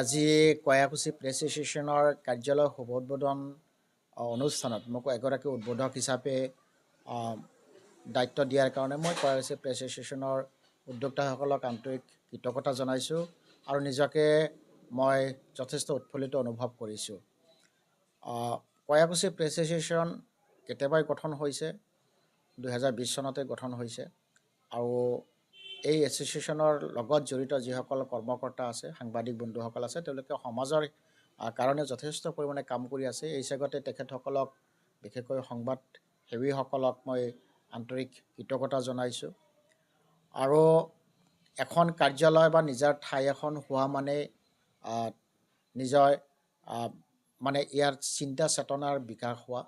আজি কয়াকুছি প্ৰেছ এছ'চিয়েশ্যনৰ কাৰ্যালয় শুভ উদ্বোধন অনুষ্ঠানত মোক এগৰাকী উদ্বোধক হিচাপে দায়িত্ব দিয়াৰ কাৰণে মই কয়াকুছি প্ৰেছ এছ'চিয়েশ্যনৰ উদ্যোক্তাসকলক আন্তৰিক কৃতজ্ঞতা জনাইছোঁ আৰু নিজকে মই যথেষ্ট উৎফুল্লিত অনুভৱ কৰিছোঁ। কয়াকুছি প্ৰেছ এছ'চিয়েশ্যন কেতিয়াবাই গঠন হৈছে, 2020 চনতে গঠন হৈছে আৰু এই এছ'চিয়েশ্যনৰ লগত জড়িত যিসকল কৰ্মকৰ্তা আছে, সাংবাদিক বন্ধুসকল আছে, তেওঁলোকে সমাজৰ কাৰণে যথেষ্ট পৰিমাণে কাম কৰি আছে। এই হিচাপতে তেখেতসকলক, বিশেষকৈ সংবাদ সেৱীসকলক মই আন্তৰিক কৃতজ্ঞতা জনাইছোঁ। আৰু এখন কাৰ্যালয় বা নিজৰ ঠাই এখন হোৱা মানে নিজৰ মানে ইয়াৰ চিন্তা চেতনাৰ বিকাশ হোৱা।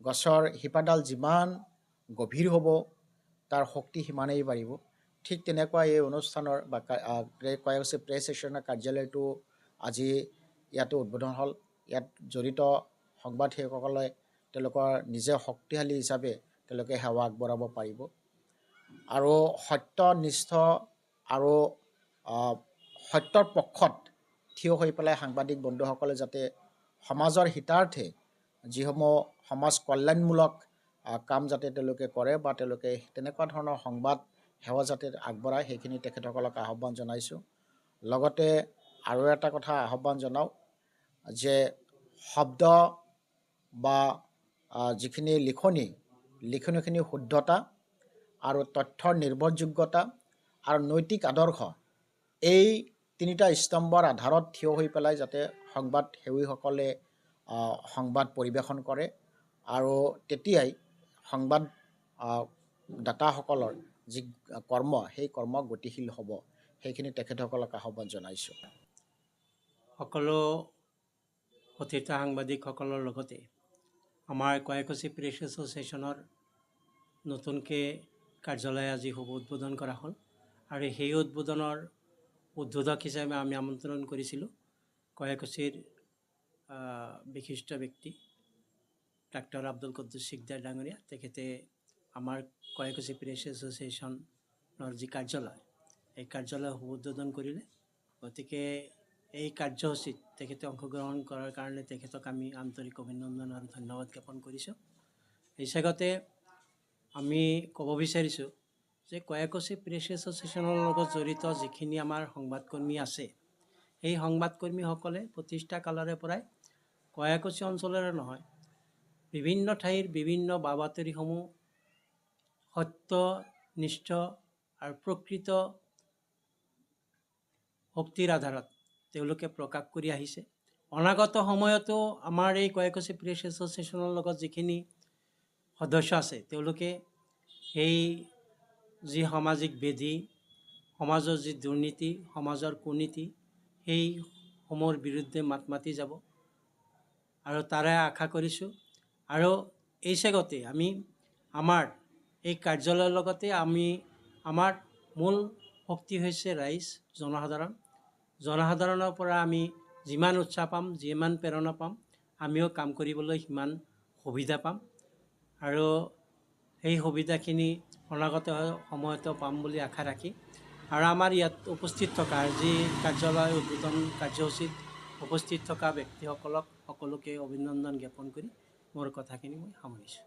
গছৰ শিপাডাল যিমান গভীৰ হ'ব তাৰ শক্তি সিমানেই বাঢ়িব। ঠিক তেনেকুৱা এই অনুষ্ঠানৰ বা কয়াকুছি প্ৰেছ এছ'চিয়েশ্যনৰ কাৰ্যালয়টো আজি ইয়াতে উদ্বোধন হ'ল। ইয়াত জড়িত সংবাদ সেৱকসকলে তেওঁলোকৰ নিজে শক্তিশালী হিচাপে তেওঁলোকে সেৱা আগবঢ়াব পাৰিব আৰু সত্যনিষ্ঠ আৰু সত্যৰ পক্ষত থিয় হৈ পেলাই সাংবাদিক বন্ধুসকলে যাতে সমাজৰ হিতাৰ্থে যিসমূহ সমাজ কল্যাণমূলক কাম যাতে তেওঁলোকে কৰে বা তেওঁলোকে তেনেকুৱা ধৰণৰ সংবাদ সেৱা যাতে আগবঢ়ায়, সেইখিনি তেখেতসকলক আহ্বান জনাইছোঁ। লগতে আৰু এটা কথা আহ্বান জনাওঁ যে শব্দ বা যিখিনি লিখনিখিনি শুদ্ধতা আৰু তথ্যৰ নিৰ্ভৰযোগ্যতা আৰু নৈতিক আদৰ্শ, এই তিনিটা স্তম্ভৰ আধাৰত থিয় হৈ পেলাই যাতে সংবাদ সেৱীসকলে সংবাদ পৰিৱেশন কৰে আৰু তেতিয়াই সংবাদ দাতাসকলৰ যি কৰ্ম, সেই কৰ্ম গতিশীল হ'ব। সেইখিনি তেখেতসকলক আহ্বান জনাইছোঁ। সকলো কথিত সাংবাদিকসকলৰ লগতে আমাৰ কয়াকুছি প্ৰেছ এছ'চিয়েশ্যনৰ নতুনকৈ কাৰ্যালয় আজি শুভ উদ্বোধন কৰা হ'ল আৰু সেই উদ্বোধনৰ উদ্বোধক হিচাপে আমি আমন্ত্ৰণ কৰিছিলোঁ কয়াকুছিৰ বিশিষ্ট ব্যক্তি ডাক্তৰ আব্দুল কুদ্দুছ শিকদাৰ ডাঙৰীয়া। তেখেতে আমাৰ কয়াকুছি প্ৰেছ এছ'চিয়েশ্যনৰ যি কাৰ্যালয়, এই কাৰ্যালয় শুভ উদ্বোধন কৰিলে। গতিকে এই কাৰ্যসূচীত তেখেতে অংশগ্ৰহণ কৰাৰ কাৰণে তেখেতক আমি আন্তৰিক অভিনন্দন আৰু ধন্যবাদ জ্ঞাপন কৰিছোঁ। এই চেগতে আমি ক'ব বিচাৰিছোঁ যে কয়াকুছি প্ৰেছ এছ'চিয়েশ্যনৰ লগত জড়িত যিখিনি আমাৰ সংবাদকৰ্মী আছে, সেই সংবাদকৰ্মীসকলে প্ৰতিষ্ঠা কালৰে পৰাই কয়াকুছি অঞ্চলৰে নহয়, বিভিন্ন ঠাইৰ বিভিন্ন বা বাতৰিসমূহ সত্যনিষ্ঠ আৰু প্ৰকৃত শক্তিৰ আধাৰত তেওঁলোকে প্ৰকাশ কৰি আহিছে। অনাগত সময়তো আমাৰ এই কয়াকুছি প্ৰেছ এছ'চিয়েশ্যনৰ লগত যিখিনি সদস্য আছে, তেওঁলোকে এই যি সামাজিক বেধি, সমাজৰ যি দুৰ্নীতি, সমাজৰ কুনীতি, সেইসমূহৰ বিৰুদ্ধে মাত মাতি যাব আৰু তাৰে আশা কৰিছোঁ। আৰু এই চেগতে আমি আমাৰ এই কাৰ্যালয়ৰ লগতে আমাৰ মূল শক্তি হৈছে ৰাইজ, জনসাধাৰণৰ পৰা আমি যিমান উৎসাহ পাম, যিমান প্ৰেৰণা পাম, আমিও কাম কৰিবলৈ সিমান সুবিধা পাম আৰু সেই সুবিধাখিনি অনাগত সময়তো পাম বুলি আশা ৰাখি আৰু আমাৰ ইয়াত উপস্থিত থকা যি কাৰ্যালয় উদ্বোধন কাৰ্যসূচীত উপস্থিত থকা ব্যক্তিসকলক সকলোকে অভিনন্দন জ্ঞাপন কৰি মোৰ কথাখিনি মই সামৰিছোঁ।